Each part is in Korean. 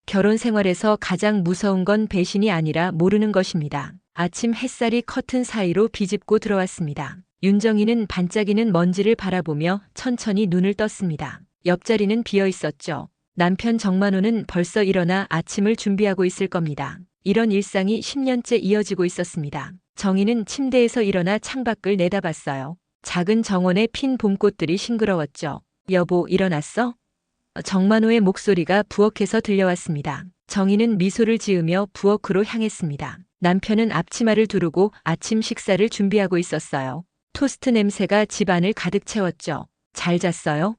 결혼 생활에서 가장 무서운 건 배신이 아니라 모르는 것입니다. 아침 햇살이 커튼 사이로 비집고 들어왔습니다. 윤정이는 반짝이는 먼지를 바라보며 천천히 눈을 떴습니다. 옆자리는 비어 있었죠. 남편 정만호는 벌써 일어나 아침을 준비하고 있을 겁니다. 이런 일상이 10년째 이어지고 있었습니다. 정희는 침대에서 일어나 창밖을 내다봤어요. 작은 정원에 핀 봄꽃들이 싱그러웠죠. 여보, 일어났어? 정만호의 목소리가 부엌에서 들려왔습니다. 정희는 미소를 지으며 부엌으로 향했습니다. 남편은 앞치마를 두르고 아침 식사를 준비하고 있었어요. 토스트 냄새가 집안을 가득 채웠죠. 잘 잤어요?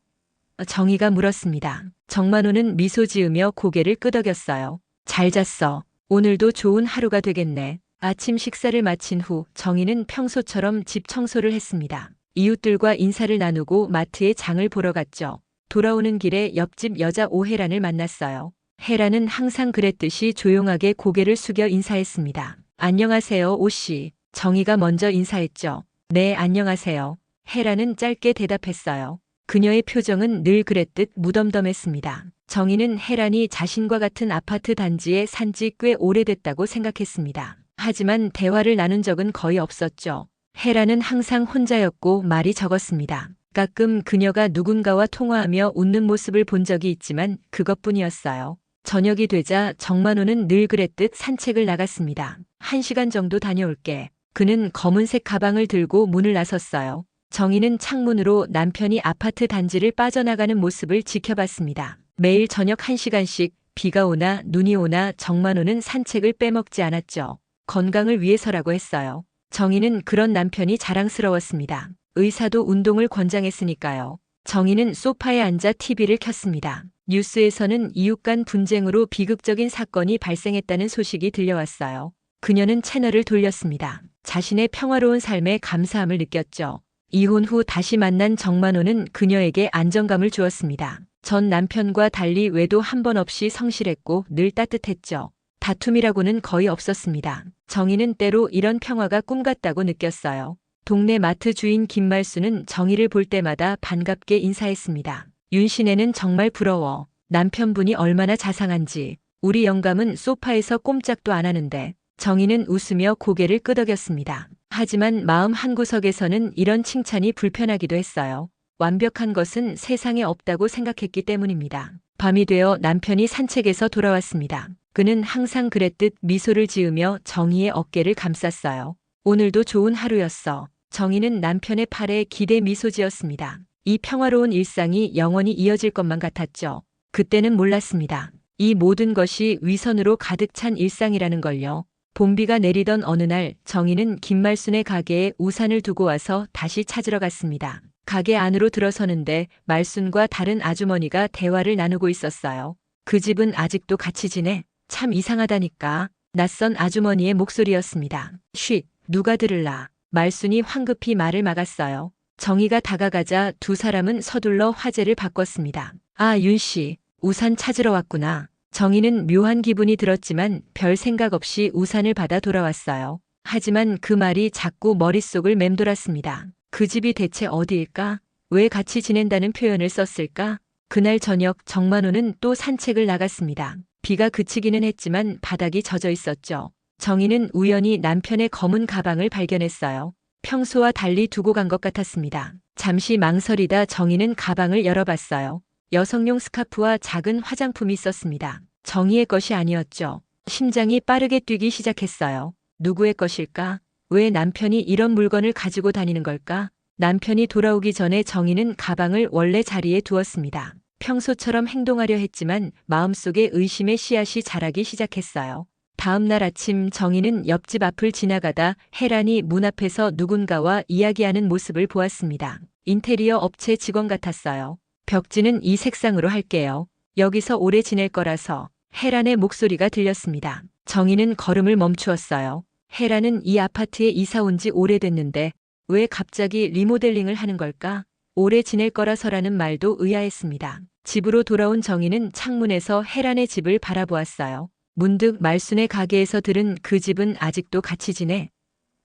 정희가 물었습니다. 정만호는 미소 지으며 고개를 끄덕였어요. 잘 잤어. 오늘도 좋은 하루가 되겠네. 아침 식사를 마친 후 정희는 평소처럼 집 청소를 했습니다. 이웃들과 인사를 나누고 마트에 장을 보러 갔죠. 돌아오는 길에 옆집 여자 오혜란을 만났어요. 혜란은 항상 그랬듯이 조용하게 고개를 숙여 인사했습니다. 안녕하세요, 오씨. 정희가 먼저 인사했죠. 네, 안녕하세요. 혜란은 짧게 대답했어요. 그녀의 표정은 늘 그랬듯 무덤덤했습니다. 정희는 혜란이 자신과 같은 아파트 단지에 산 지 꽤 오래됐다고 생각했습니다. 하지만 대화를 나눈 적은 거의 없었죠. 혜란은 항상 혼자였고 말이 적었습니다. 가끔 그녀가 누군가와 통화하며 웃는 모습을 본 적이 있지만 그것뿐이었어요. 저녁이 되자 정만호는 늘 그랬듯 산책을 나갔습니다. 1시간 정도 다녀올게. 그는 검은색 가방을 들고 문을 나섰어요. 정희는 창문으로 남편이 아파트 단지를 빠져나가는 모습을 지켜봤습니다. 매일 저녁 1시간씩 비가 오나 눈이 오나 정만호는 산책을 빼먹지 않았죠. 건강을 위해서라고 했어요. 정희는 그런 남편이 자랑스러웠습니다. 의사도 운동을 권장했으니까요. 정희는 소파에 앉아 TV를 켰습니다. 뉴스에서는 이웃 간 분쟁으로 비극적인 사건이 발생했다는 소식이 들려왔어요. 그녀는 채널을 돌렸습니다. 자신의 평화로운 삶에 감사함을 느꼈죠. 이혼 후 다시 만난 정만호는 그녀에게 안정감을 주었습니다. 전 남편과 달리 외도 한 번 없이 성실했고 늘 따뜻했죠. 다툼이라고는 거의 없었습니다. 정희는 때로 이런 평화가 꿈 같다고 느꼈어요. 동네 마트 주인 김말수는 정희를 볼 때마다 반갑게 인사했습니다. 윤씨네는 정말 부러워. 남편분이 얼마나 자상한지. 우리 영감은 소파에서 꼼짝도 안 하는데. 정희는 웃으며 고개를 끄덕였습니다. 하지만 마음 한구석에서는 이런 칭찬이 불편하기도 했어요. 완벽한 것은 세상에 없다고 생각했기 때문입니다. 밤이 되어 남편이 산책에서 돌아왔습니다. 그는 항상 그랬듯 미소를 지으며 정희의 어깨를 감쌌어요. 오늘도 좋은 하루였어. 정희는 남편의 팔에 기대 미소 지었습니다. 이 평화로운 일상이 영원히 이어질 것만 같았죠. 그때는 몰랐습니다. 이 모든 것이 위선으로 가득 찬 일상이라는 걸요. 봄비가 내리던 어느 날 정희는 김말순의 가게에 우산을 두고 와서 다시 찾으러 갔습니다. 가게 안으로 들어서는데 말순과 다른 아주머니가 대화를 나누고 있었어요. 그 집은 아직도 같이 지내? 참 이상하다니까. 낯선 아주머니의 목소리였습니다. 쉿, 누가 들을라. 말순이 황급히 말을 막았어요. 정희가 다가가자 두 사람은 서둘러 화제를 바꿨습니다. 아, 윤씨, 우산 찾으러 왔구나. 정희는 묘한 기분이 들었지만 별 생각 없이 우산을 받아 돌아왔어요. 하지만 그 말이 자꾸 머릿속을 맴돌았습니다. 그 집이 대체 어디일까? 왜 같이 지낸다는 표현을 썼을까? 그날 저녁 정만호는 또 산책을 나갔습니다. 비가 그치기는 했지만 바닥이 젖어 있었죠. 정희는 우연히 남편의 검은 가방을 발견했어요. 평소와 달리 두고 간 것 같았습니다. 잠시 망설이다 정희는 가방을 열어봤어요. 여성용 스카프와 작은 화장품이 있었습니다. 정희의 것이 아니었죠. 심장이 빠르게 뛰기 시작했어요. 누구의 것일까? 왜 남편이 이런 물건을 가지고 다니는 걸까? 남편이 돌아오기 전에 정희는 가방을 원래 자리에 두었습니다. 평소처럼 행동하려 했지만 마음속에 의심의 씨앗이 자라기 시작했어요. 다음 날 아침 정희는 옆집 앞을 지나가다 혜란이 문 앞에서 누군가와 이야기하는 모습을 보았습니다. 인테리어 업체 직원 같았어요. 벽지는 이 색상으로 할게요. 여기서 오래 지낼 거라서. 혜란의 목소리가 들렸습니다. 정희는 걸음을 멈추었어요. 혜란은 이 아파트에 이사 온 지 오래됐는데 왜 갑자기 리모델링을 하는 걸까? 오래 지낼 거라서라는 말도 의아했습니다. 집으로 돌아온 정희는 창문에서 혜란의 집을 바라보았어요. 문득 말순의 가게에서 들은 그 집은 아직도 같이 지내?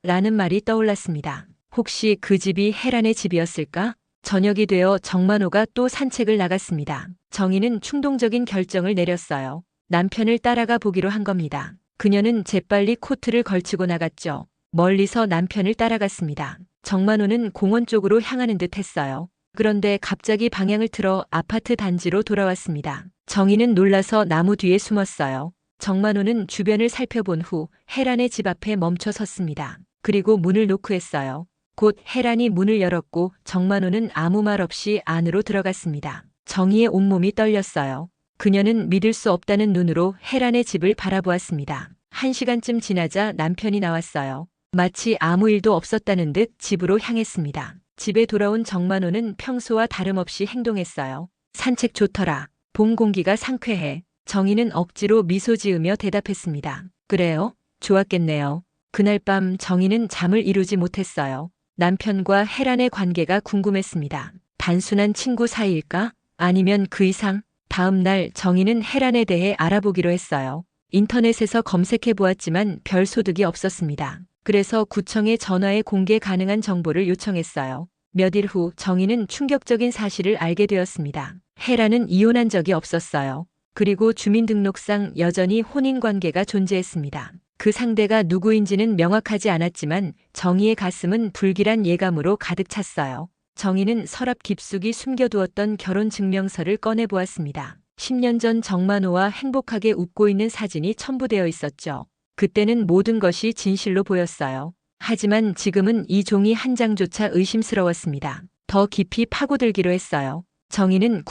라는 말이 떠올랐습니다. 혹시 그 집이 혜란의 집이었을까? 저녁이 되어 정만호가 또 산책을 나갔습니다. 정희는 충동적인 결정을 내렸어요. 남편을 따라가 보기로 한 겁니다. 그녀는 재빨리 코트를 걸치고 나갔죠. 멀리서 남편을 따라갔습니다. 정만호는 공원 쪽으로 향하는 듯 했어요. 그런데 갑자기 방향을 틀어 아파트 단지로 돌아왔습니다. 정희는 놀라서 나무 뒤에 숨었어요. 정만호는 주변을 살펴본 후 혜란의 집 앞에 멈춰 섰습니다. 그리고 문을 노크했어요. 곧 혜란이 문을 열었고 정만호는 아무 말 없이 안으로 들어갔습니다. 정희의 온몸이 떨렸어요. 그녀는 믿을 수 없다는 눈으로 혜란의 집을 바라보았습니다. 1시간쯤 지나자 남편이 나왔어요. 마치 아무 일도 없었다는 듯 집으로 향했습니다. 집에 돌아온 정만호는 평소와 다름없이 행동했어요. 산책 좋더라. 봄 공기가 상쾌해. 정희는 억지로 미소 지으며 대답했습니다. 그래요? 좋았겠네요. 그날 밤 정희는 잠을 이루지 못했어요. 남편과 혜란의 관계가 궁금했습니다. 단순한 친구 사이일까? 아니면 그 이상? 다음 날 정희는 혜란에 대해 알아보기로 했어요. 인터넷에서 검색해 보았지만 별 소득이 없었습니다. 그래서 구청에 전화해 공개 가능한 정보를 요청했어요. 몇 일 후 정희는 충격적인 사실을 알게 되었습니다. 혜란은 이혼한 적이 없었어요. 그리고 주민등록상 여전히 혼인관계가 존재했습니다. 그 상대가 누구인지는 명확하지 않았지만 정희의 가슴은 불길한 예감으로 가득 찼어요. 정희는 서랍 깊숙이 숨겨두었던 결혼증명서를 꺼내보았습니다. 10년 전 정만호와 행복하게 웃고 있는 사진이 첨부되어 있었죠. 그때는 모든 것이 진실로 보였어요. 하지만 지금은 이 종이 한 장조차 의심스러웠습니다. 더 깊이 파고들기로 했어요. 정희는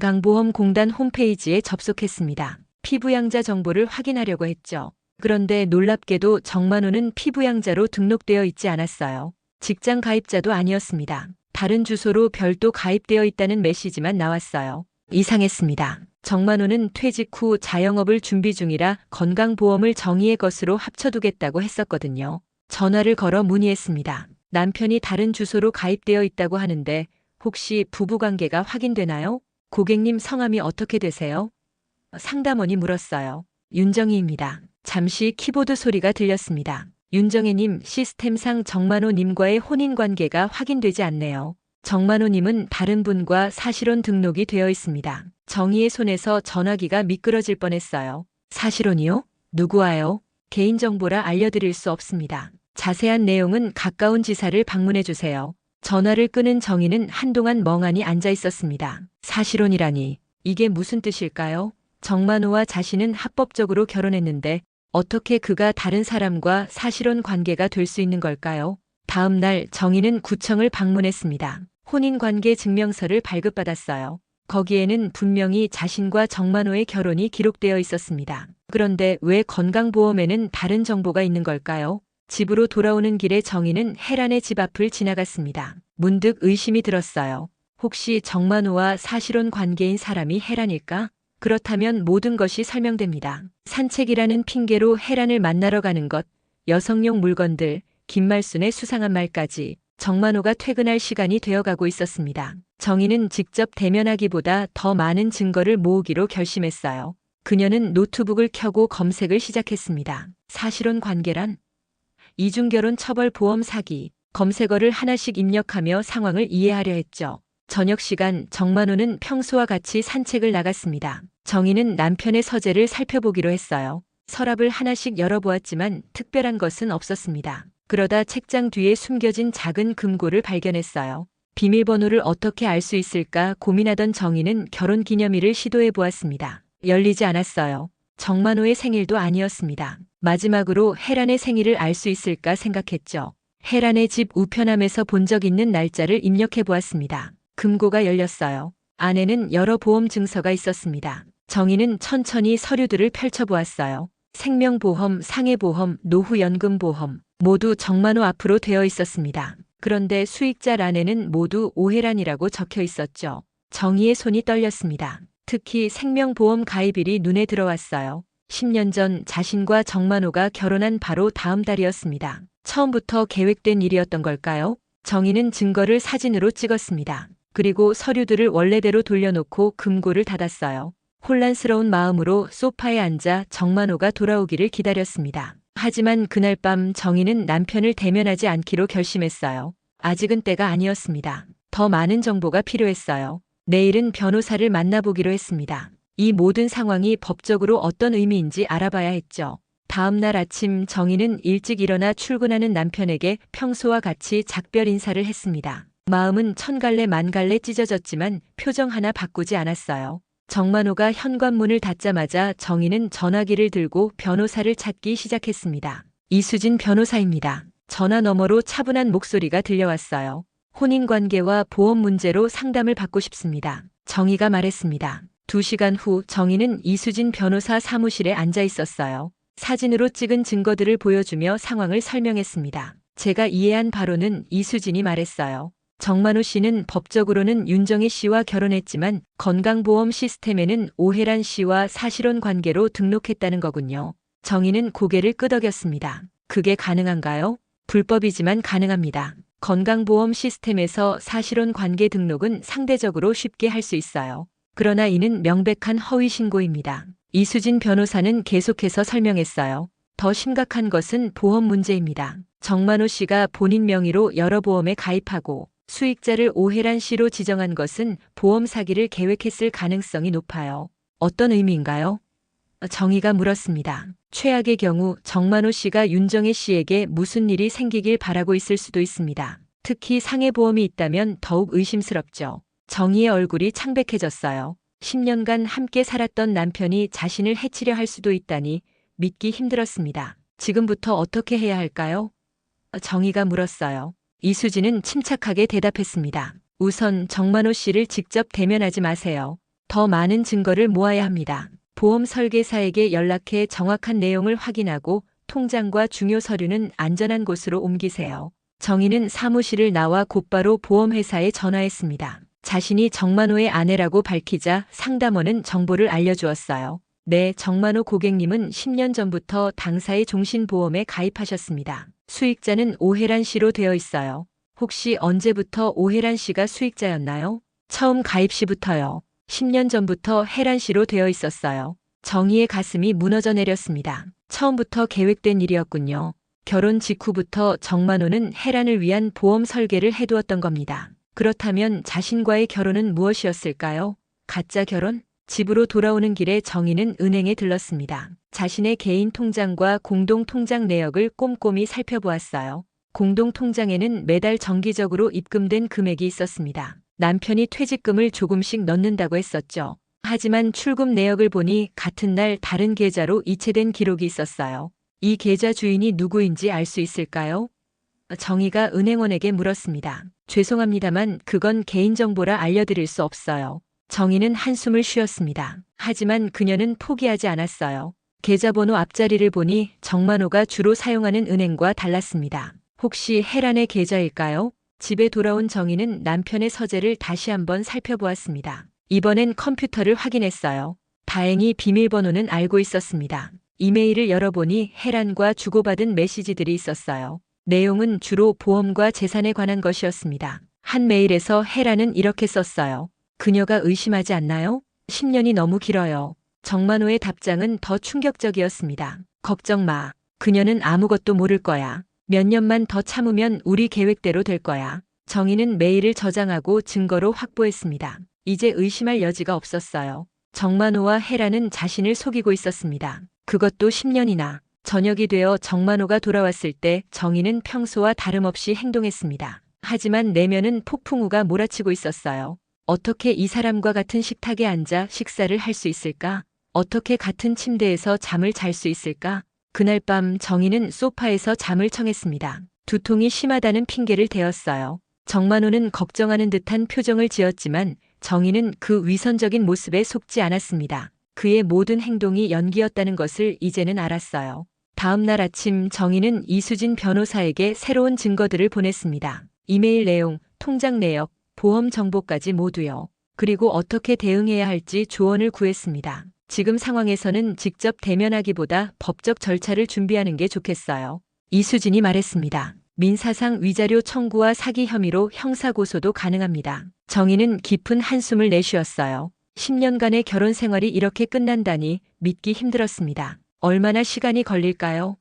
국민건강보험공단 홈페이지에 접속했습니다. 피부양자 정보를 확인하려고 했죠. 그런데 놀랍게도 정만호는 피부양자로 등록되어 있지 않았어요. 직장 가입자도 아니었습니다. 다른 주소로 별도 가입되어 있다는 메시지만 나왔어요. 이상했습니다. 정만호는 퇴직 후 자영업을 준비 중이라 건강보험을 정희의 것으로 합쳐두겠다고 했었거든요. 전화를 걸어 문의했습니다. 남편이 다른 주소로 가입되어 있다고 하는데 혹시 부부관계가 확인되나요? 고객님 성함이 어떻게 되세요? 상담원이 물었어요. 윤정희입니다. 잠시 키보드 소리가 들렸습니다. 윤정혜님, 시스템상 정만호님과의 혼인관계가 확인되지 않네요. 정만호님은 다른 분과 사실혼 등록이 되어 있습니다. 정희의 손에서 전화기가 미끄러질 뻔했어요. 사실혼이요? 누구와요? 개인정보라 알려드릴 수 없습니다. 자세한 내용은 가까운 지사를 방문해 주세요. 전화를 끊은 정희는 한동안 멍하니 앉아 있었습니다. 사실혼이라니, 이게 무슨 뜻일까요? 정만호와 자신은 합법적으로 결혼했는데 어떻게 그가 다른 사람과 사실혼 관계가 될 수 있는 걸까요? 다음 날 정희는 구청을 방문했습니다. 혼인관계 증명서를 발급받았어요. 거기에는 분명히 자신과 정만호의 결혼이 기록되어 있었습니다. 그런데 왜 건강보험에는 다른 정보가 있는 걸까요? 집으로 돌아오는 길에 정희는 혜란의 집 앞을 지나갔습니다. 문득 의심이 들었어요. 혹시 정만호와 사실혼 관계인 사람이 혜란일까? 그렇다면 모든 것이 설명됩니다. 산책이라는 핑계로 혜란을 만나러 가는 것, 여성용 물건들, 김말순의 수상한 말까지 정만호가 퇴근할 시간이 되어가고 있었습니다. 정희는 직접 대면하기보다 더 많은 증거를 모으기로 결심했어요. 그녀는 노트북을 켜고 검색을 시작했습니다. 사실혼 관계란? 이중결혼 처벌 보험 사기. 검색어를 하나씩 입력하며 상황을 이해하려 했죠. 저녁 시간 정만호는 평소와 같이 산책을 나갔습니다. 정희는 남편의 서재를 살펴보기로 했어요. 서랍을 하나씩 열어보았지만 특별한 것은 없었습니다. 그러다 책장 뒤에 숨겨진 작은 금고를 발견했어요. 비밀번호를 어떻게 알 수 있을까 고민하던 정희는 결혼기념일을 시도해 보았습니다. 열리지 않았어요. 정만호의 생일도 아니었습니다. 마지막으로 혜란의 생일을 알 수 있을까 생각했죠. 혜란의 집 우편함에서 본 적 있는 날짜를 입력해 보았습니다. 금고가 열렸어요. 안에는 여러 보험 증서가 있었습니다. 정희는 천천히 서류들을 펼쳐보았어요. 생명보험, 상해보험, 노후연금보험 모두 정만호 앞으로 되어 있었습니다. 그런데 수익자란에는 모두 오혜란이라고 적혀 있었죠. 정희의 손이 떨렸습니다. 특히 생명보험 가입일이 눈에 들어왔어요. 10년 전 자신과 정만호가 결혼한 바로 다음 달이었습니다. 처음부터 계획된 일이었던 걸까요? 정희는 증거를 사진으로 찍었습니다. 그리고 서류들을 원래대로 돌려놓고 금고를 닫았어요. 혼란스러운 마음으로 소파에 앉아 정만호가 돌아오기를 기다렸습니다. 하지만 그날 밤 정희는 남편을 대면하지 않기로 결심했어요. 아직은 때가 아니었습니다. 더 많은 정보가 필요했어요. 내일은 변호사를 만나보기로 했습니다. 이 모든 상황이 법적으로 어떤 의미인지 알아봐야 했죠. 다음 날 아침 정희는 일찍 일어나 출근하는 남편에게 평소와 같이 작별 인사를 했습니다. 마음은 천갈래 만갈래 찢어졌지만 표정 하나 바꾸지 않았어요. 정만호가 현관문을 닫자마자 정희는 전화기를 들고 변호사를 찾기 시작했습니다. 이수진 변호사입니다. 전화 너머로 차분한 목소리가 들려왔어요. 혼인관계와 보험 문제로 상담을 받고 싶습니다. 정희가 말했습니다. 2시간 후 정희는 이수진 변호사 사무실에 앉아 있었어요. 사진으로 찍은 증거들을 보여주며 상황을 설명했습니다. 제가 이해한 바로는 이수진이 말했어요. 정만호 씨는 법적으로는 윤정희 씨와 결혼했지만 건강보험 시스템에는 오혜란 씨와 사실혼 관계로 등록했다는 거군요. 정희는 고개를 끄덕였습니다. 그게 가능한가요? 불법이지만 가능합니다. 건강보험 시스템에서 사실혼 관계 등록은 상대적으로 쉽게 할 수 있어요. 그러나 이는 명백한 허위 신고입니다. 이수진 변호사는 계속해서 설명했어요. 더 심각한 것은 보험 문제입니다. 정만호 씨가 본인 명의로 여러 보험에 가입하고 수익자를 오혜란 씨로 지정한 것은 보험 사기를 계획했을 가능성이 높아요. 어떤 의미인가요? 정희가 물었습니다. 최악의 경우 정만호 씨가 윤정혜 씨에게 무슨 일이 생기길 바라고 있을 수도 있습니다. 특히 상해보험이 있다면 더욱 의심스럽죠. 정희의 얼굴이 창백해졌어요. 10년간 함께 살았던 남편이 자신을 해치려 할 수도 있다니 믿기 힘들었습니다. 지금부터 어떻게 해야 할까요? 정희가 물었어요. 이수진은 침착하게 대답했습니다. 우선 정만호 씨를 직접 대면하지 마세요. 더 많은 증거를 모아야 합니다. 보험 설계사에게 연락해 정확한 내용을 확인하고 통장과 중요 서류는 안전한 곳으로 옮기세요. 정희는 사무실을 나와 곧바로 보험회사에 전화했습니다. 자신이 정만호의 아내라고 밝히자 상담원은 정보를 알려주었어요. 네, 정만호 고객님은 10년 전부터 당사의 종신보험에 가입하셨습니다. 수익자는 오혜란 씨로 되어 있어요. 혹시 언제부터 오혜란 씨가 수익자였나요? 처음 가입 시부터요. 10년 전부터 혜란 씨로 되어 있었어요. 정희의 가슴이 무너져 내렸습니다. 처음부터 계획된 일이었군요. 결혼 직후부터 정만호는 혜란을 위한 보험 설계를 해두었던 겁니다. 그렇다면 자신과의 결혼은 무엇이었을까요? 가짜 결혼? 집으로 돌아오는 길에 정희는 은행에 들렀습니다. 자신의 개인 통장과 공동 통장 내역을 꼼꼼히 살펴보았어요. 공동 통장에는 매달 정기적으로 입금된 금액이 있었습니다. 남편이 퇴직금을 조금씩 넣는다고 했었죠. 하지만 출금 내역을 보니 같은 날 다른 계좌로 이체된 기록이 있었어요. 이 계좌 주인이 누구인지 알 수 있을까요? 정희가 은행원에게 물었습니다. 죄송합니다만 그건 개인정보라 알려드릴 수 없어요. 정희는 한숨을 쉬었습니다. 하지만 그녀는 포기하지 않았어요. 계좌번호 앞자리를 보니 정만호가 주로 사용하는 은행과 달랐습니다. 혹시 혜란의 계좌일까요? 집에 돌아온 정희는 남편의 서재를 다시 한번 살펴보았습니다. 이번엔 컴퓨터를 확인했어요. 다행히 비밀번호는 알고 있었습니다. 이메일을 열어보니 혜란과 주고받은 메시지들이 있었어요. 내용은 주로 보험과 재산에 관한 것이었습니다. 한 메일에서 혜란은 이렇게 썼어요. 그녀가 의심하지 않나요? 10년이 너무 길어요. 정만호의 답장은 더 충격적이었습니다. 걱정 마. 그녀는 아무것도 모를 거야. 몇 년만 더 참으면 우리 계획대로 될 거야. 정희는 메일을 저장하고 증거로 확보했습니다. 이제 의심할 여지가 없었어요. 정만호와 혜란은 자신을 속이고 있었습니다. 그것도 10년이나. 저녁이 되어 정만호가 돌아왔을 때 정희는 평소와 다름없이 행동했습니다. 하지만 내면은 폭풍우가 몰아치고 있었어요. 어떻게 이 사람과 같은 식탁에 앉아 식사를 할 수 있을까? 어떻게 같은 침대에서 잠을 잘 수 있을까? 그날 밤 정희는 소파에서 잠을 청했습니다. 두통이 심하다는 핑계를 대었어요. 정만호는 걱정하는 듯한 표정을 지었지만 정희는 그 위선적인 모습에 속지 않았습니다. 그의 모든 행동이 연기였다는 것을 이제는 알았어요. 다음 날 아침 정희는 이수진 변호사에게 새로운 증거들을 보냈습니다. 이메일 내용, 통장 내역, 보험 정보까지 모두요. 그리고 어떻게 대응해야 할지 조언을 구했습니다. 지금 상황에서는 직접 대면하기보다 법적 절차를 준비하는 게 좋겠어요. 이수진이 말했습니다. 민사상 위자료 청구와 사기 혐의로 형사고소도 가능합니다. 정희는 깊은 한숨을 내쉬었어요. 10년간의 결혼 생활이 이렇게 끝난다니 믿기 힘들었습니다. 얼마나 시간이 걸릴까요?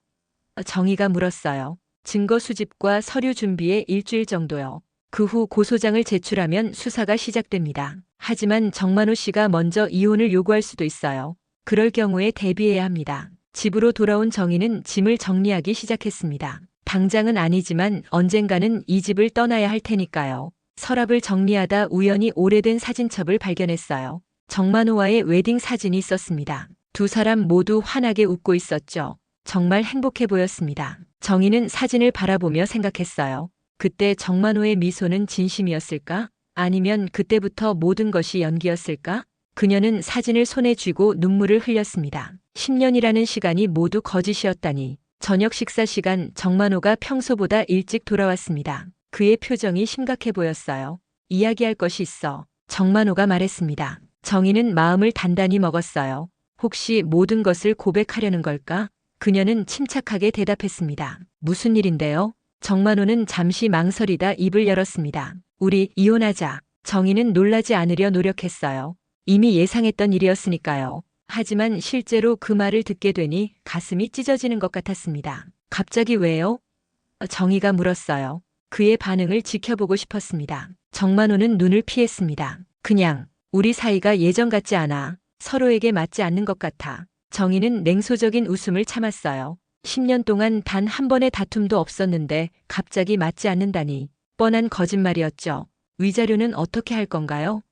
정희가 물었어요. 증거 수집과 서류 준비에 일주일 정도요. 그 후 고소장을 제출하면 수사가 시작됩니다. 하지만 정만호 씨가 먼저 이혼을 요구할 수도 있어요. 그럴 경우에 대비해야 합니다. 집으로 돌아온 정희는 짐을 정리하기 시작했습니다. 당장은 아니지만 언젠가는 이 집을 떠나야 할 테니까요. 서랍을 정리하다 우연히 오래된 사진첩을 발견했어요. 정만호와의 웨딩 사진이 있었습니다. 두 사람 모두 환하게 웃고 있었죠. 정말 행복해 보였습니다. 정희는 사진을 바라보며 생각했어요. 그때 정만호의 미소는 진심이었을까? 아니면 그때부터 모든 것이 연기였을까? 그녀는 사진을 손에 쥐고 눈물을 흘렸습니다. 10년이라는 시간이 모두 거짓이었다니. 저녁 식사 시간 정만호가 평소보다 일찍 돌아왔습니다. 그의 표정이 심각해 보였어요. 이야기할 것이 있어. 정만호가 말했습니다. 정희는 마음을 단단히 먹었어요. 혹시 모든 것을 고백하려는 걸까? 그녀는 침착하게 대답했습니다. 무슨 일인데요? 정만호는 잠시 망설이다 입을 열었습니다. 우리 이혼하자. 정희는 놀라지 않으려 노력했어요. 이미 예상했던 일이었으니까요. 하지만 실제로 그 말을 듣게 되니 가슴이 찢어지는 것 같았습니다. 갑자기 왜요? 정희가 물었어요. 그의 반응을 지켜보고 싶었습니다. 정만호는 눈을 피했습니다. 그냥 우리 사이가 예전 같지 않아. 서로에게 맞지 않는 것 같아. 정희는 냉소적인 웃음을 참았어요. 10년 동안 단 한 번의 다툼도 없었는데 갑자기 맞지 않는다니. 뻔한 거짓말이었죠. 위자료는 어떻게 할 건가요?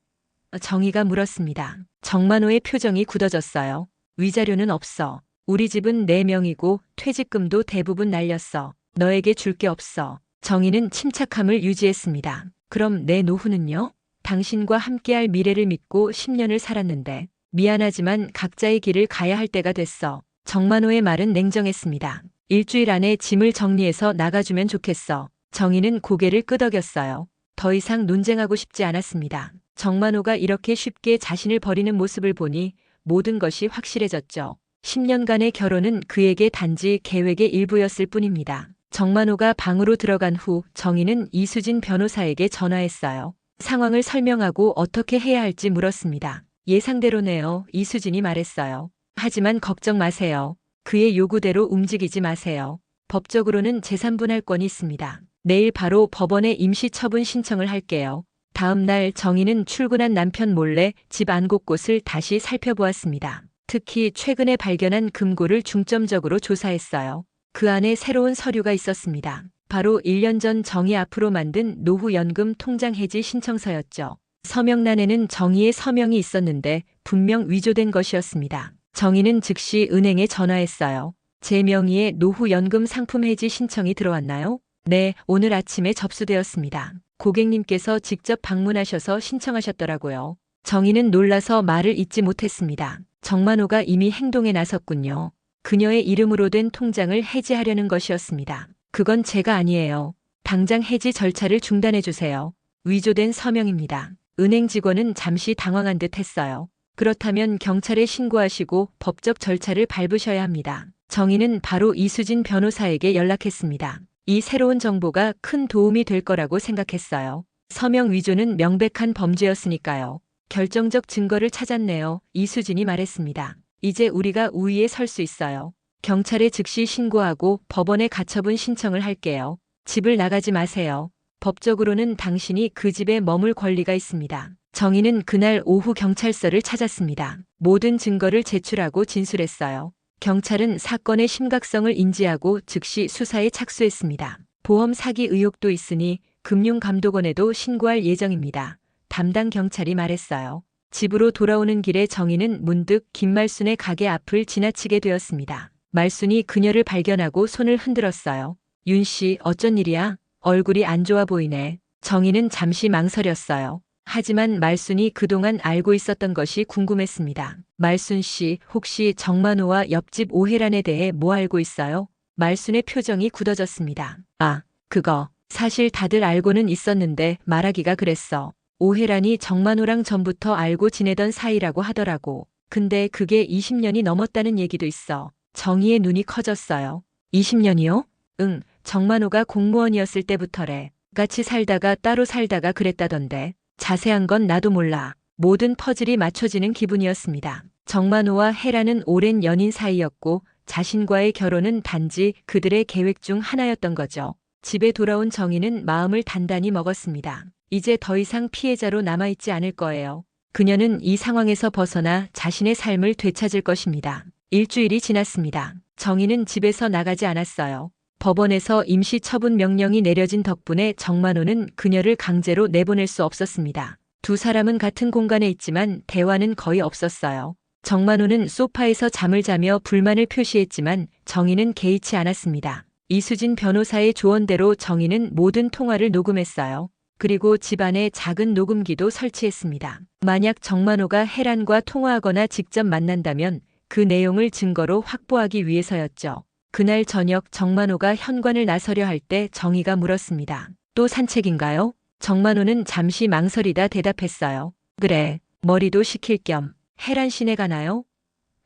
정희가 물었습니다. 정만호의 표정이 굳어졌어요. 위자료는 없어. 우리 집은 4명이고 퇴직금도 대부분 날렸어. 너에게 줄 게 없어. 정희는 침착함을 유지했습니다. 그럼 내 노후는요? 당신과 함께할 미래를 믿고 10년을 살았는데 미안하지만 각자의 길을 가야 할 때가 됐어. 정만호의 말은 냉정했습니다. 일주일 안에 짐을 정리해서 나가주면 좋겠어. 정희는 고개를 끄덕였어요. 더 이상 논쟁하고 싶지 않았습니다. 정만호가 이렇게 쉽게 자신을 버리는 모습을 보니 모든 것이 확실해졌죠. 10년간의 결혼은 그에게 단지 계획의 일부였을 뿐입니다. 정만호가 방으로 들어간 후 정희는 이수진 변호사에게 전화했어요. 상황을 설명하고 어떻게 해야 할지 물었습니다. 예상대로네요. 이수진이 말했어요. 하지만 걱정 마세요. 그의 요구대로 움직이지 마세요. 법적으로는 재산분할권이 있습니다. 내일 바로 법원에 임시처분 신청을 할게요. 다음 날 정희는 출근한 남편 몰래 집 안 곳곳을 다시 살펴보았습니다. 특히 최근에 발견한 금고를 중점적으로 조사했어요. 그 안에 새로운 서류가 있었습니다. 바로 1년 전 정희 앞으로 만든 노후연금 통장 해지 신청서였죠. 서명란에는 정희의 서명이 있었는데 분명 위조된 것이었습니다. 정희는 즉시 은행에 전화했어요. 제 명의의 노후연금 상품 해지 신청이 들어왔나요? 네, 오늘 아침에 접수되었습니다. 고객님께서 직접 방문하셔서 신청하셨더라고요. 정희는 놀라서 말을 잇지 못했습니다. 정만호가 이미 행동에 나섰군요. 그녀의 이름으로 된 통장을 해지하려는 것이었습니다. 그건 제가 아니에요. 당장 해지 절차를 중단해 주세요. 위조된 서명입니다. 은행 직원은 잠시 당황한 듯 했어요. 그렇다면 경찰에 신고하시고 법적 절차를 밟으셔야 합니다. 정희는 바로 이수진 변호사에게 연락했습니다. 이 새로운 정보가 큰 도움이 될 거라고 생각했어요. 서명 위조는 명백한 범죄였으니까요. 결정적 증거를 찾았네요. 이수진이 말했습니다. 이제 우리가 우위에 설 수 있어요. 경찰에 즉시 신고하고 법원에 가처분 신청을 할게요. 집을 나가지 마세요. 법적으로는 당신이 그 집에 머물 권리가 있습니다. 정희는 그날 오후 경찰서를 찾았습니다. 모든 증거를 제출하고 진술했어요. 경찰은 사건의 심각성을 인지하고 즉시 수사에 착수했습니다. 보험 사기 의혹도 있으니 금융감독원에도 신고할 예정입니다. 담당 경찰이 말했어요. 집으로 돌아오는 길에 정희는 문득 김말순의 가게 앞을 지나치게 되었습니다. 말순이 그녀를 발견하고 손을 흔들었어요. 윤 씨, 어쩐 일이야? 얼굴이 안 좋아 보이네. 정희는 잠시 망설였어요. 하지만 말순이 그동안 알고 있었던 것이 궁금했습니다. 말순 씨, 혹시 정만호와 옆집 오혜란에 대해 뭐 알고 있어요? 말순의 표정이 굳어졌습니다. 아, 그거. 사실 다들 알고는 있었는데 말하기가 그랬어. 오혜란이 정만호랑 전부터 알고 지내던 사이라고 하더라고. 근데 그게 20년이 넘었다는 얘기도 있어. 정희의 눈이 커졌어요. 20년이요? 응, 정만호가 공무원이었을 때부터래. 같이 살다가 따로 살다가 그랬다던데. 자세한 건 나도 몰라. 모든 퍼즐이 맞춰지는 기분이었습니다. 정만호와 혜라는 오랜 연인 사이였고 자신과의 결혼은 단지 그들의 계획 중 하나였던 거죠. 집에 돌아온 정희는 마음을 단단히 먹었습니다. 이제 더 이상 피해자로 남아있지 않을 거예요. 그녀는 이 상황에서 벗어나 자신의 삶을 되찾을 것입니다. 일주일이 지났습니다. 정희는 집에서 나가지 않았어요. 법원에서 임시 처분 명령이 내려진 덕분에 정만호는 그녀를 강제로 내보낼 수 없었습니다. 두 사람은 같은 공간에 있지만 대화는 거의 없었어요. 정만호는 소파에서 잠을 자며 불만을 표시했지만 정희는 개의치 않았습니다. 이수진 변호사의 조언대로 정희는 모든 통화를 녹음했어요. 그리고 집안에 작은 녹음기도 설치했습니다. 만약 정만호가 혜란과 통화하거나 직접 만난다면 그 내용을 증거로 확보하기 위해서였죠. 그날 저녁 정만호가 현관을 나서려 할 때 정희가 물었습니다. 또 산책인가요? 정만호는 잠시 망설이다 대답했어요. 그래, 머리도 식힐 겸. 혜란 시내 가나요?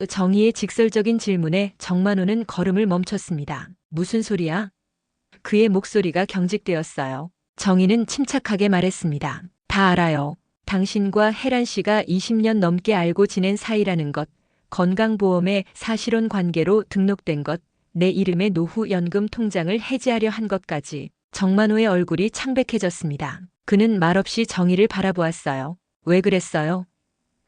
정희의 직설적인 질문에 정만호는 걸음을 멈췄습니다. 무슨 소리야? 그의 목소리가 경직되었어요. 정희는 침착하게 말했습니다. 다 알아요. 당신과 혜란 씨가 20년 넘게 알고 지낸 사이라는 것, 건강보험에 사실혼 관계로 등록된 것, 내 이름의 노후연금 통장을 해지하려 한 것까지. 정만호의 얼굴이 창백해졌습니다. 그는 말없이 정희를 바라보았어요. 왜 그랬어요?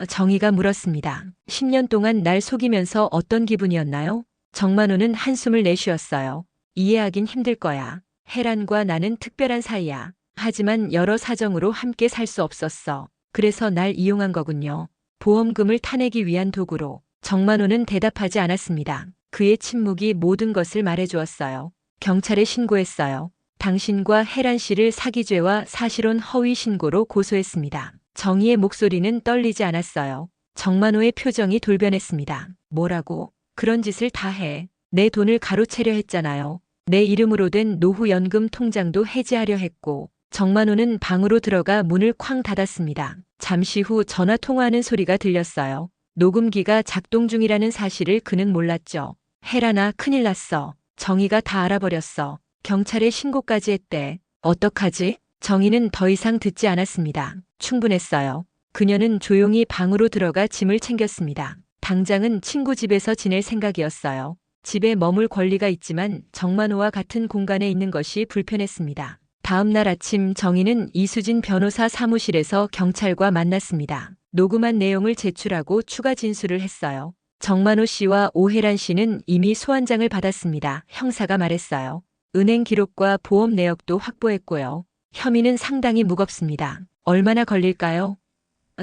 정희가 물었습니다. 10년 동안 날 속이면서 어떤 기분이었나요? 정만호는 한숨을 내쉬었어요. 이해하긴 힘들 거야. 혜란과 나는 특별한 사이야. 하지만 여러 사정으로 함께 살 수 없었어. 그래서 날 이용한 거군요. 보험금을 타내기 위한 도구로. 정만호는 대답하지 않았습니다. 그의 침묵이 모든 것을 말해주었어요. 경찰에 신고했어요. 당신과 혜란 씨를 사기죄와 사실혼 허위 신고로 고소했습니다. 정희의 목소리는 떨리지 않았어요. 정만호의 표정이 돌변했습니다. 뭐라고? 그런 짓을 다 해. 내 돈을 가로채려 했잖아요. 내 이름으로 된 노후연금 통장도 해지하려 했고. 정만호는 방으로 들어가 문을 쾅 닫았습니다. 잠시 후 전화 통화하는 소리가 들렸어요. 녹음기가 작동 중이라는 사실을 그는 몰랐죠. 혜란아, 큰일 났어. 정희가 다 알아버렸어. 경찰에 신고까지 했대. 어떡하지? 정희는 더 이상 듣지 않았습니다. 충분했어요. 그녀는 조용히 방으로 들어가 짐을 챙겼습니다. 당장은 친구 집에서 지낼 생각이었어요. 집에 머물 권리가 있지만 정만호와 같은 공간에 있는 것이 불편했습니다. 다음 날 아침 정희는 이수진 변호사 사무실에서 경찰과 만났습니다. 녹음한 내용을 제출하고 추가 진술을 했어요. 정만호 씨와 오혜란 씨는 이미 소환장을 받았습니다. 형사가 말했어요. 은행 기록과 보험 내역도 확보했고요. 혐의는 상당히 무겁습니다. 얼마나 걸릴까요?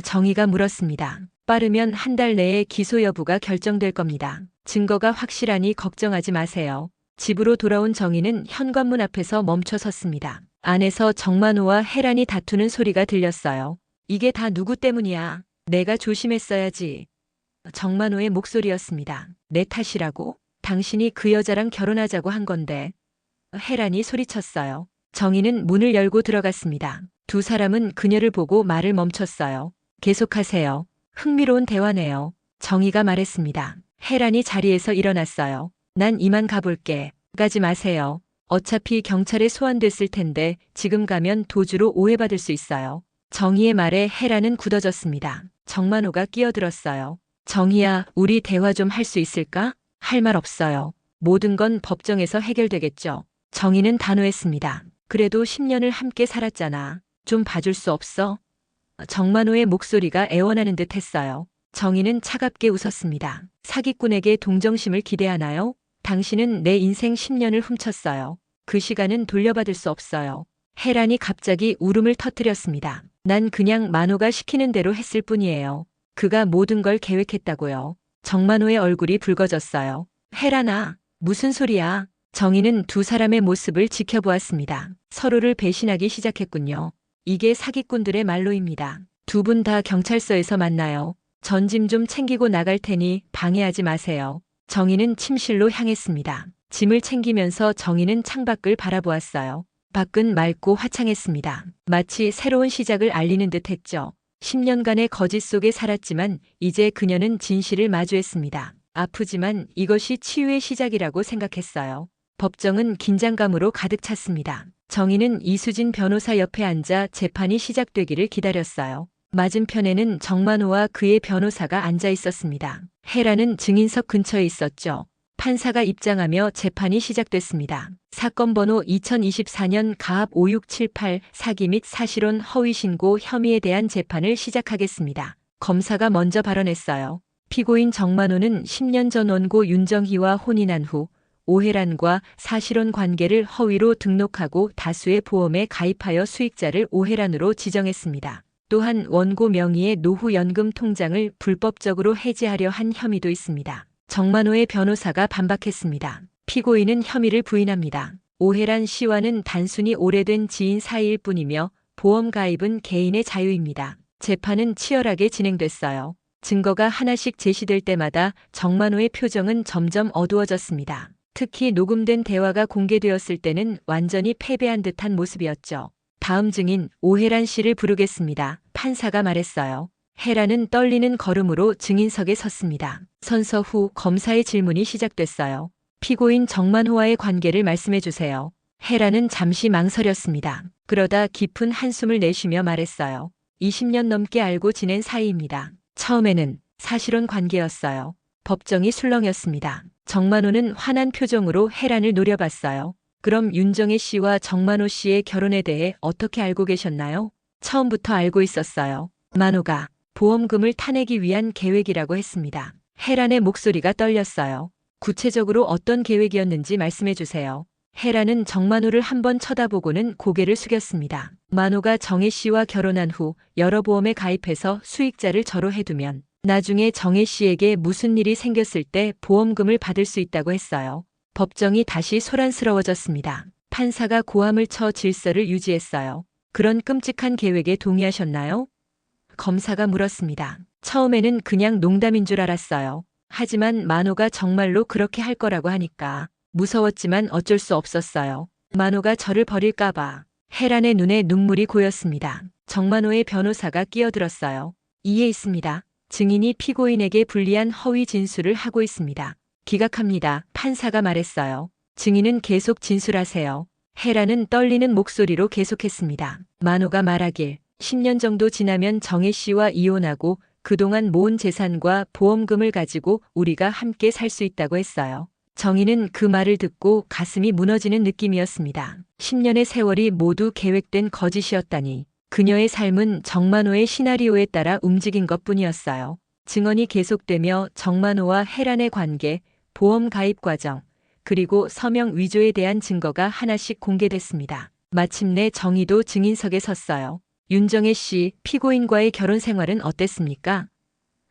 정희가 물었습니다. 빠르면 한 달 내에 기소 여부가 결정될 겁니다. 증거가 확실하니 걱정하지 마세요. 집으로 돌아온 정희는 현관문 앞에서 멈춰 섰습니다. 안에서 정만호와 혜란이 다투는 소리가 들렸어요. 이게 다 누구 때문이야? 내가 조심했어야지. 정만호의 목소리였습니다. 내 탓이라고? 당신이 그 여자랑 결혼하자고 한 건데. 혜란이 소리쳤어요. 정희는 문을 열고 들어갔습니다. 두 사람은 그녀를 보고 말을 멈췄어요. 계속하세요. 흥미로운 대화네요. 정희가 말했습니다. 혜란이 자리에서 일어났어요. 난 이만 가볼게. 가지 마세요. 어차피 경찰에 소환됐을 텐데 지금 가면 도주로 오해받을 수 있어요. 정희의 말에 혜란은 굳어졌습니다. 정만호가 끼어들었어요. 정희야, 우리 대화 좀 할 수 있을까? 할 말 없어요. 모든 건 법정에서 해결되겠죠. 정희는 단호했습니다. 그래도 10년을 함께 살았잖아. 좀 봐줄 수 없어? 정만호의 목소리가 애원하는 듯 했어요. 정희는 차갑게 웃었습니다. 사기꾼에게 동정심을 기대하나요? 당신은 내 인생 10년을 훔쳤어요. 그 시간은 돌려받을 수 없어요. 혜란이 갑자기 울음을 터뜨렸습니다. 난 그냥 만호가 시키는 대로 했을 뿐이에요. 그가 모든 걸 계획했다고요. 정만호의 얼굴이 붉어졌어요. 혜란아, 무슨 소리야? 정희는 두 사람의 모습을 지켜보았습니다. 서로를 배신하기 시작했군요. 이게 사기꾼들의 말로입니다. 두 분 다 경찰서에서 만나요. 전짐 좀 챙기고 나갈 테니 방해하지 마세요. 정희는 침실로 향했습니다. 짐을 챙기면서 정희는 창밖을 바라보았어요. 밖은 맑고 화창했습니다. 마치 새로운 시작을 알리는 듯 했죠. 10년간의 거짓 속에 살았지만 이제 그녀는 진실을 마주했습니다. 아프지만 이것이 치유의 시작이라고 생각했어요. 법정은 긴장감으로 가득 찼습니다. 정희는 이수진 변호사 옆에 앉아 재판이 시작되기를 기다렸어요. 맞은편에는 정만호와 그의 변호사가 앉아 있었습니다. 혜란은 증인석 근처에 있었죠. 판사가 입장하며 재판이 시작됐습니다. 사건 번호 2024년 가압 5678 사기 및 사실혼 허위 신고 혐의에 대한 재판을 시작하겠습니다. 검사가 먼저 발언했어요. 피고인 정만호는 10년 전 원고 윤정희와 혼인한 후 오해란과 사실혼 관계를 허위로 등록하고 다수의 보험에 가입하여 수익자를 오해란으로 지정했습니다. 또한 원고 명의의 노후연금 통장을 불법적으로 해지하려 한 혐의도 있습니다. 정만호의 변호사가 반박했습니다. 피고인은 혐의를 부인합니다. 오해란 씨와는 단순히 오래된 지인 사이일 뿐이며 보험 가입은 개인의 자유입니다. 재판은 치열하게 진행됐어요. 증거가 하나씩 제시될 때마다 정만호의 표정은 점점 어두워졌습니다. 특히 녹음된 대화가 공개되었을 때는 완전히 패배한 듯한 모습이었죠. 다음 증인 오해란 씨를 부르겠습니다. 판사가 말했어요. 해란은 떨리는 걸음으로 증인석에 섰습니다. 선서 후 검사의 질문이 시작됐어요. 피고인 정만호와의 관계를 말씀해 주세요. 해란은 잠시 망설였습니다. 그러다 깊은 한숨을 내쉬며 말했어요. 20년 넘게 알고 지낸 사이입니다. 처음에는 사실혼 관계였어요. 법정이 술렁였습니다. 정만호는 환한 표정으로 해란을 노려봤어요. 그럼 윤정혜 씨와 정만호 씨의 결혼에 대해 어떻게 알고 계셨나요? 처음부터 알고 있었어요. 만호가 보험금을 타내기 위한 계획이라고 했습니다. 해란의 목소리가 떨렸어요. 구체적으로 어떤 계획이었는지 말씀해 주세요. 해란은 정만호를 한번 쳐다보고는 고개를 숙였습니다. 만호가 정혜 씨와 결혼한 후 여러 보험에 가입해서 수익자를 저로 해두면 나중에 정혜 씨에게 무슨 일이 생겼을 때 보험금을 받을 수 있다고 했어요. 법정이 다시 소란스러워졌습니다. 판사가 고함을 쳐 질서를 유지했어요. 그런 끔찍한 계획에 동의하셨나요? 검사가 물었습니다. 처음에는 그냥 농담인 줄 알았어요. 하지만 만호가 정말로 그렇게 할 거라고 하니까 무서웠지만 어쩔 수 없었어요. 만호가 저를 버릴까봐. 해란의 눈에 눈물이 고였습니다. 정만호의 변호사가 끼어들었어요. 이해 있습니다. 증인이 피고인에게 불리한 허위 진술을 하고 있습니다. 기각합니다. 판사가 말했어요. 증인은 계속 진술하세요. 해란은 떨리는 목소리로 계속했습니다. 만호가 말하길 10년 정도 지나면 정혜 씨와 이혼하고 그동안 모은 재산과 보험금을 가지고 우리가 함께 살 수 있다고 했어요. 정희는 그 말을 듣고 가슴이 무너지는 느낌이었습니다. 10년의 세월이 모두 계획된 거짓이었다니. 그녀의 삶은 정만호의 시나리오에 따라 움직인 것뿐이었어요. 증언이 계속되며 정만호와 해란의 관계, 보험 가입 과정, 그리고 서명 위조에 대한 증거가 하나씩 공개됐습니다. 마침내 정희도 증인석에 섰어요. 윤정혜 씨, 피고인과의 결혼 생활은 어땠습니까?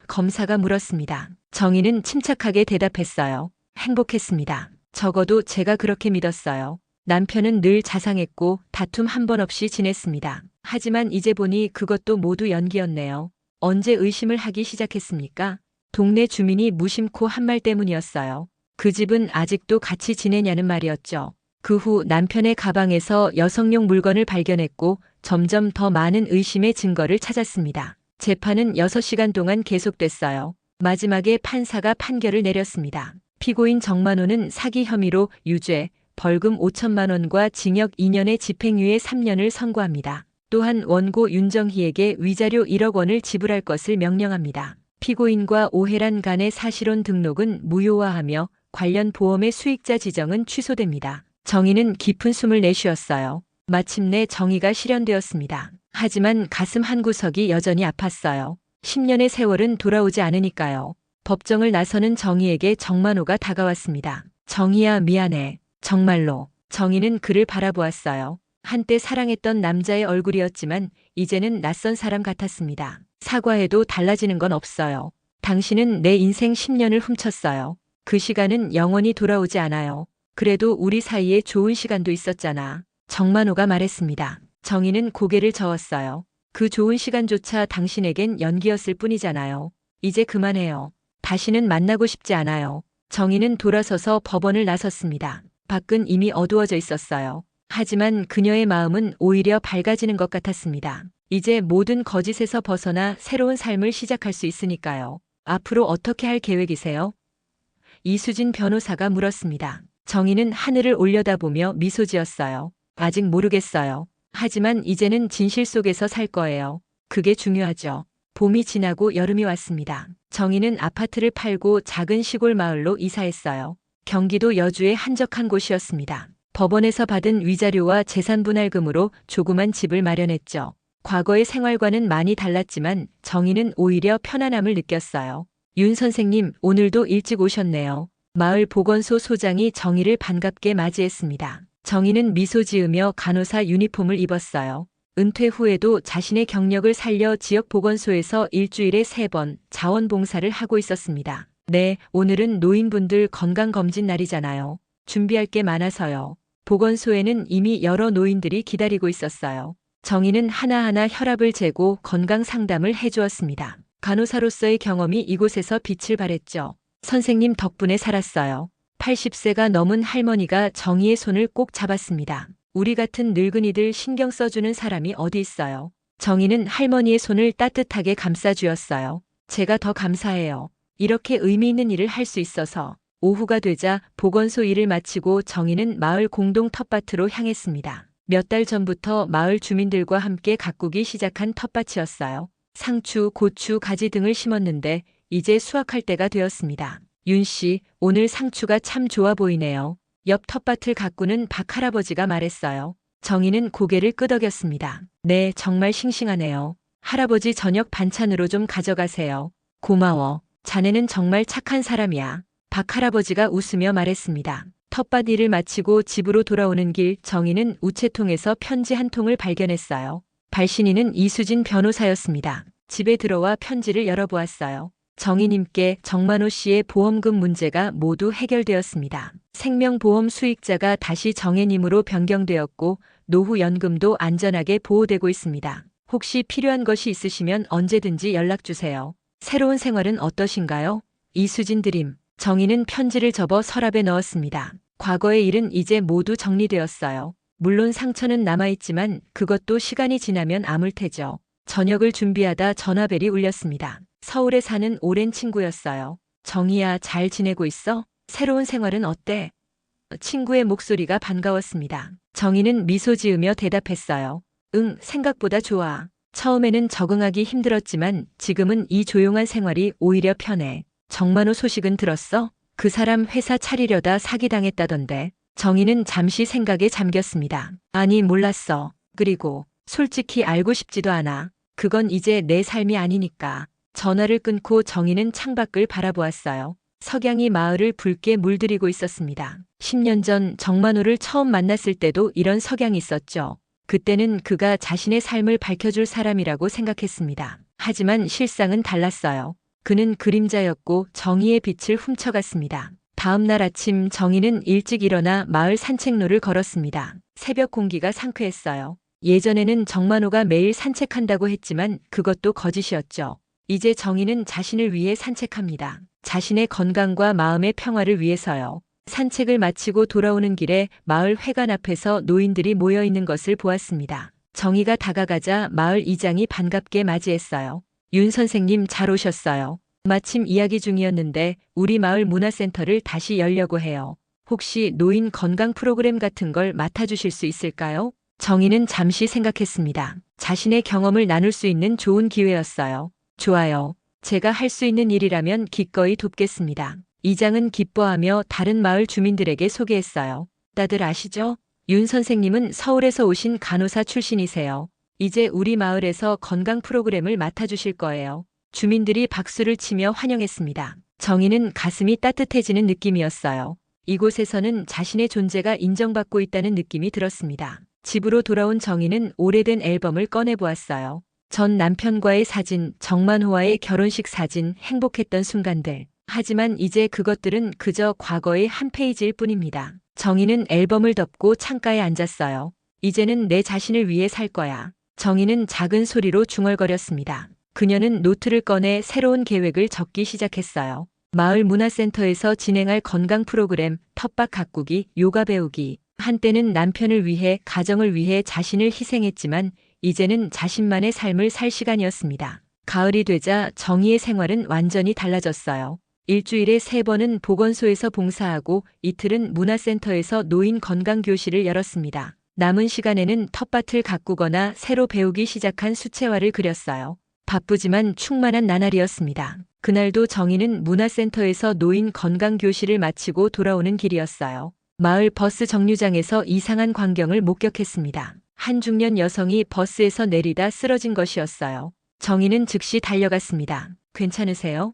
검사가 물었습니다. 정희는 침착하게 대답했어요. 행복했습니다. 적어도 제가 그렇게 믿었어요. 남편은 늘 자상했고 다툼 한 번 없이 지냈습니다. 하지만 이제 보니 그것도 모두 연기였네요. 언제 의심을 하기 시작했습니까? 동네 주민이 무심코 한 말 때문이었어요. 그 집은 아직도 같이 지내냐는 말이었죠. 그 후 남편의 가방에서 여성용 물건을 발견했고 점점 더 많은 의심의 증거를 찾았습니다. 재판은 6시간 동안 계속됐어요. 마지막에 판사가 판결을 내렸습니다. 피고인 정만호는 사기 혐의로 유죄, 벌금 5천만 원과 징역 2년의 집행유예 3년을 선고합니다. 또한 원고 윤정희에게 위자료 1억 원을 지불할 것을 명령합니다. 피고인과 오해란 간의 사실혼 등록은 무효화하며 관련 보험의 수익자 지정은 취소됩니다. 정희는 깊은 숨을 내쉬었어요. 마침내 정의가 실현되었습니다. 하지만 가슴 한구석이 여전히 아팠어요. 10년의 세월은 돌아오지 않으니까요. 법정을 나서는 정희에게 정만호가 다가왔습니다. 정희야, 미안해. 정말로. 정희는 그를 바라보았어요. 한때 사랑했던 남자의 얼굴이었지만 이제는 낯선 사람 같았습니다. 사과해도 달라지는 건 없어요. 당신은 내 인생 10년을 훔쳤어요. 그 시간은 영원히 돌아오지 않아요. 그래도 우리 사이에 좋은 시간도 있었잖아. 정만호가 말했습니다. 정희는 고개를 저었어요. 그 좋은 시간조차 당신에겐 연기였을 뿐이잖아요. 이제 그만해요. 다시는 만나고 싶지 않아요. 정희는 돌아서서 법원을 나섰습니다. 밖은 이미 어두워져 있었어요. 하지만 그녀의 마음은 오히려 밝아지는 것 같았습니다. 이제 모든 거짓에서 벗어나 새로운 삶을 시작할 수 있으니까요. 앞으로 어떻게 할 계획이세요? 이수진 변호사가 물었습니다. 정희는 하늘을 올려다보며 미소 지었어요. 아직 모르겠어요. 하지만 이제는 진실 속에서 살 거예요. 그게 중요하죠. 봄이 지나고 여름이 왔습니다. 정희는 아파트를 팔고 작은 시골 마을로 이사했어요. 경기도 여주의 한적한 곳이었습니다. 법원에서 받은 위자료와 재산 분할금으로 조그만 집을 마련했죠. 과거의 생활과는 많이 달랐지만 정희는 오히려 편안함을 느꼈어요. 윤 선생님, 오늘도 일찍 오셨네요. 마을 보건소 소장이 정희를 반갑게 맞이했습니다. 정희는 미소 지으며 간호사 유니폼을 입었어요. 은퇴 후에도 자신의 경력을 살려 지역 보건소에서 일주일에 3번 자원봉사를 하고 있었습니다. 네, 오늘은 노인분들 건강검진 날이잖아요. 준비할 게 많아서요. 보건소에는 이미 여러 노인들이 기다리고 있었어요. 정희는 하나하나 혈압을 재고 건강 상담을 해주었습니다. 간호사로서의 경험이 이곳에서 빛을 발했죠. 선생님 덕분에 살았어요. 80세가 넘은 할머니가 정희의 손을 꼭 잡았습니다. 우리 같은 늙은이들 신경 써주는 사람이 어디 있어요. 정희는 할머니의 손을 따뜻하게 감싸주었어요. 제가 더 감사해요. 이렇게 의미 있는 일을 할 수 있어서. 오후가 되자 보건소 일을 마치고 정희는 마을 공동 텃밭으로 향했습니다. 몇 달 전부터 마을 주민들과 함께 가꾸기 시작한 텃밭이었어요. 상추, 고추, 가지 등을 심었는데 이제 수확할 때가 되었습니다. 윤 씨, 오늘 상추가 참 좋아 보이네요. 옆 텃밭을 가꾸는 박 할아버지가 말했어요. 정희는 고개를 끄덕였습니다. 네, 정말 싱싱하네요. 할아버지 저녁 반찬으로 좀 가져가세요. 고마워. 자네는 정말 착한 사람이야. 박 할아버지가 웃으며 말했습니다. 텃밭 일을 마치고 집으로 돌아오는 길 정희는 우체통에서 편지 한 통을 발견했어요. 발신인은 이수진 변호사였습니다. 집에 들어와 편지를 열어보았어요. 정희님께 정만호 씨의 보험금 문제가 모두 해결되었습니다. 생명보험 수익자가 다시 정혜님으로 변경되었고 노후연금도 안전하게 보호되고 있습니다. 혹시 필요한 것이 있으시면 언제든지 연락주세요. 새로운 생활은 어떠신가요? 이수진 드림. 정희는 편지를 접어 서랍에 넣었습니다. 과거의 일은 이제 모두 정리되었어요. 물론 상처는 남아있지만 그것도 시간이 지나면 아물 테죠. 저녁을 준비하다 전화벨이 울렸습니다. 서울에 사는 오랜 친구였어요. 정희야, 잘 지내고 있어? 새로운 생활은 어때? 친구의 목소리가 반가웠습니다. 정희는 미소 지으며 대답했어요. 응, 생각보다 좋아. 처음에는 적응하기 힘들었지만 지금은 이 조용한 생활이 오히려 편해. 정만호 소식은 들었어? 그 사람 회사 차리려다 사기당했다던데. 정희는 잠시 생각에 잠겼습니다. 아니, 몰랐어. 그리고 솔직히 알고 싶지도 않아. 그건 이제 내 삶이 아니니까. 전화를 끊고 정희는 창밖을 바라보았어요. 석양이 마을을 붉게 물들이고 있었습니다. 10년 전 정만호를 처음 만났을 때도 이런 석양이 있었죠. 그때는 그가 자신의 삶을 밝혀줄 사람이라고 생각했습니다. 하지만 실상은 달랐어요. 그는 그림자였고 정희의 빛을 훔쳐갔습니다. 다음 날 아침 정희는 일찍 일어나 마을 산책로를 걸었습니다. 새벽 공기가 상쾌했어요. 예전에는 정만호가 매일 산책한다고 했지만 그것도 거짓이었죠. 이제 정희는 자신을 위해 산책합니다. 자신의 건강과 마음의 평화를 위해서요. 산책을 마치고 돌아오는 길에 마을 회관 앞에서 노인들이 모여 있는 것을 보았습니다. 정희가 다가가자 마을 이장이 반갑게 맞이했어요. 윤 선생님 잘 오셨어요. 마침 이야기 중이었는데 우리 마을 문화센터를 다시 열려고 해요. 혹시 노인 건강 프로그램 같은 걸 맡아주실 수 있을까요? 정희는 잠시 생각했습니다. 자신의 경험을 나눌 수 있는 좋은 기회였어요. 좋아요. 제가 할 수 있는 일이라면 기꺼이 돕겠습니다. 이장은 기뻐하며 다른 마을 주민들에게 소개했어요. 다들 아시죠? 윤 선생님은 서울에서 오신 간호사 출신이세요. 이제 우리 마을에서 건강 프로그램을 맡아주실 거예요. 주민들이 박수를 치며 환영했습니다. 정희는 가슴이 따뜻해지는 느낌이었어요. 이곳에서는 자신의 존재가 인정받고 있다는 느낌이 들었습니다. 집으로 돌아온 정희는 오래된 앨범을 꺼내보았어요. 전 남편과의 사진, 정만호와의 결혼식 사진, 행복했던 순간들. 하지만 이제 그것들은 그저 과거의 한 페이지일 뿐입니다. 정희는 앨범을 덮고 창가에 앉았어요. 이제는 내 자신을 위해 살 거야. 정희는 작은 소리로 중얼거렸습니다. 그녀는 노트를 꺼내 새로운 계획을 적기 시작했어요. 마을 문화센터에서 진행할 건강 프로그램, 텃밭 가꾸기, 요가 배우기. 한때는 남편을 위해, 가정을 위해 자신을 희생했지만 이제는 자신만의 삶을 살 시간이었습니다. 가을이 되자 정희의 생활은 완전히 달라졌어요. 일주일에 3번은 보건소에서 봉사하고 이틀은 문화센터에서 노인 건강교실을 열었습니다. 남은 시간에는 텃밭을 가꾸거나 새로 배우기 시작한 수채화를 그렸어요. 바쁘지만 충만한 나날이었습니다. 그날도 정희는 문화센터에서 노인 건강교실을 마치고 돌아오는 길이었어요. 마을 버스 정류장에서 이상한 광경을 목격했습니다. 한 중년 여성이 버스에서 내리다 쓰러진 것이었어요. 정희는 즉시 달려갔습니다. 괜찮으세요?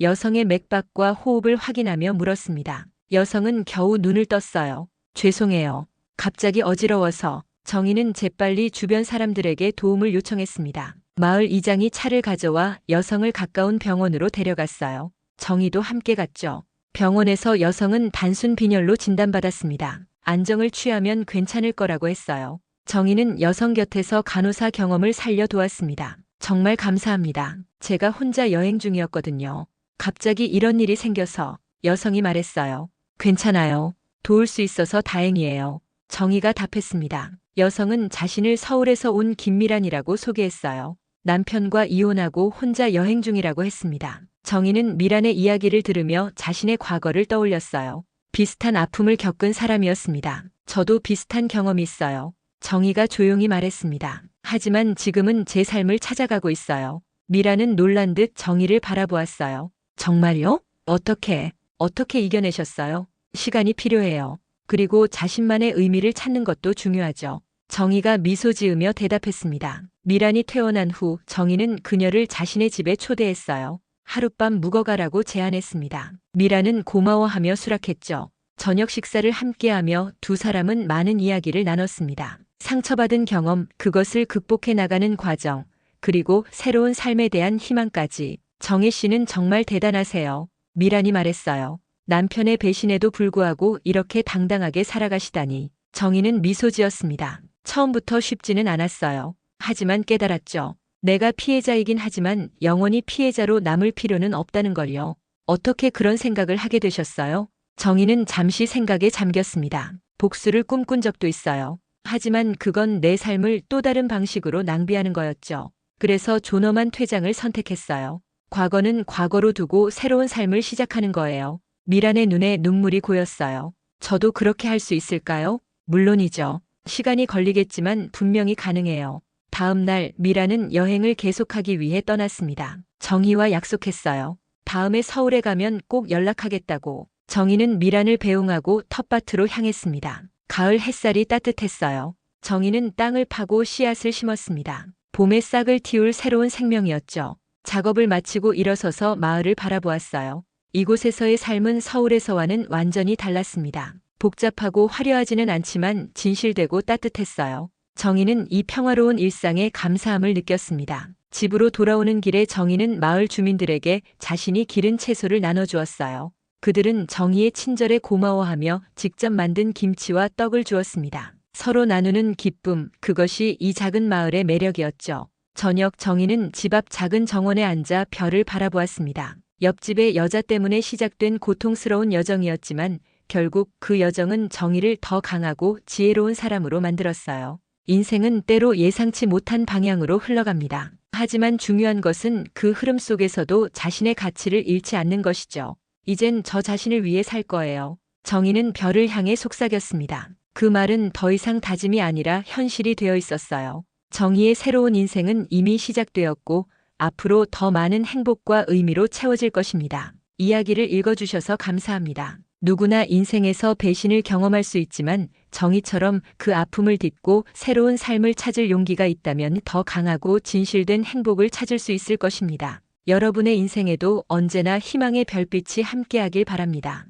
여성의 맥박과 호흡을 확인하며 물었습니다. 여성은 겨우 눈을 떴어요. 죄송해요. 갑자기 어지러워서. 정희는 재빨리 주변 사람들에게 도움을 요청했습니다. 마을 이장이 차를 가져와 여성을 가까운 병원으로 데려갔어요. 정희도 함께 갔죠. 병원에서 여성은 단순 빈혈로 진단받았습니다. 안정을 취하면 괜찮을 거라고 했어요. 정희는 여성 곁에서 간호사 경험을 살려도왔습니다. 정말 감사합니다. 제가 혼자 여행 중이었거든요. 갑자기 이런 일이 생겨서. 여성이 말했어요. 괜찮아요. 도울 수 있어서 다행이에요. 정희가 답했습니다. 여성은 자신을 서울에서 온 김미란이라고 소개했어요. 남편과 이혼하고 혼자 여행 중이라고 했습니다. 정희는 미란의 이야기를 들으며 자신의 과거를 떠올렸어요. 비슷한 아픔을 겪은 사람이었습니다. 저도 비슷한 경험이 있어요. 정희가 조용히 말했습니다. 하지만 지금은 제 삶을 찾아가고 있어요. 미란은 놀란 듯 정희를 바라보았어요. 정말요? 어떻게 이겨내셨어요? 시간이 필요해요. 그리고 자신만의 의미를 찾는 것도 중요하죠. 정희가 미소 지으며 대답했습니다. 미란이 퇴원한 후 정희는 그녀를 자신의 집에 초대했어요. 하룻밤 묵어가라고 제안했습니다. 미란은 고마워하며 수락했죠. 저녁 식사를 함께하며 두 사람은 많은 이야기를 나눴습니다. 상처받은 경험, 그것을 극복해 나가는 과정, 그리고 새로운 삶에 대한 희망까지. 정희 씨는 정말 대단하세요. 미란이 말했어요. 남편의 배신에도 불구하고 이렇게 당당하게 살아가시다니. 정희는 미소 지었습니다. 처음부터 쉽지는 않았어요. 하지만 깨달았죠. 내가 피해자이긴 하지만 영원히 피해자로 남을 필요는 없다는 걸요. 어떻게 그런 생각을 하게 되셨어요? 정희는 잠시 생각에 잠겼습니다. 복수를 꿈꾼 적도 있어요. 하지만 그건 내 삶을 또 다른 방식으로 낭비하는 거였죠. 그래서 존엄한 퇴장을 선택했어요. 과거는 과거로 두고 새로운 삶을 시작하는 거예요. 미란의 눈에 눈물이 고였어요. 저도 그렇게 할 수 있을까요? 물론이죠. 시간이 걸리겠지만 분명히 가능해요. 다음 날 미란은 여행을 계속하기 위해 떠났습니다. 정희와 약속했어요. 다음에 서울에 가면 꼭 연락하겠다고. 정희는 미란을 배웅하고 텃밭으로 향했습니다. 가을 햇살이 따뜻했어요. 정희는 땅을 파고 씨앗을 심었습니다. 봄에 싹을 틔울 새로운 생명이었죠. 작업을 마치고 일어서서 마을을 바라보았어요. 이곳에서의 삶은 서울에서와는 완전히 달랐습니다. 복잡하고 화려하지는 않지만 진실되고 따뜻했어요. 정희는 이 평화로운 일상에 감사함을 느꼈습니다. 집으로 돌아오는 길에 정희는 마을 주민들에게 자신이 기른 채소를 나눠주었어요. 그들은 정희의 친절에 고마워하며 직접 만든 김치와 떡을 주었습니다. 서로 나누는 기쁨, 그것이 이 작은 마을의 매력이었죠. 저녁 정희는 집 앞 작은 정원에 앉아 별을 바라보았습니다. 옆집의 여자 때문에 시작된 고통스러운 여정이었지만 결국 그 여정은 정희를 더 강하고 지혜로운 사람으로 만들었어요. 인생은 때로 예상치 못한 방향으로 흘러갑니다. 하지만 중요한 것은 그 흐름 속에서도 자신의 가치를 잃지 않는 것이죠. 이젠 저 자신을 위해 살 거예요. 정희는 별을 향해 속삭였습니다. 그 말은 더 이상 다짐이 아니라 현실이 되어 있었어요. 정희의 새로운 인생은 이미 시작되었고 앞으로 더 많은 행복과 의미로 채워질 것입니다. 이야기를 읽어주셔서 감사합니다. 누구나 인생에서 배신을 경험할 수 있지만 정희처럼 그 아픔을 딛고 새로운 삶을 찾을 용기가 있다면 더 강하고 진실된 행복을 찾을 수 있을 것입니다. 여러분의 인생에도 언제나 희망의 별빛이 함께하길 바랍니다.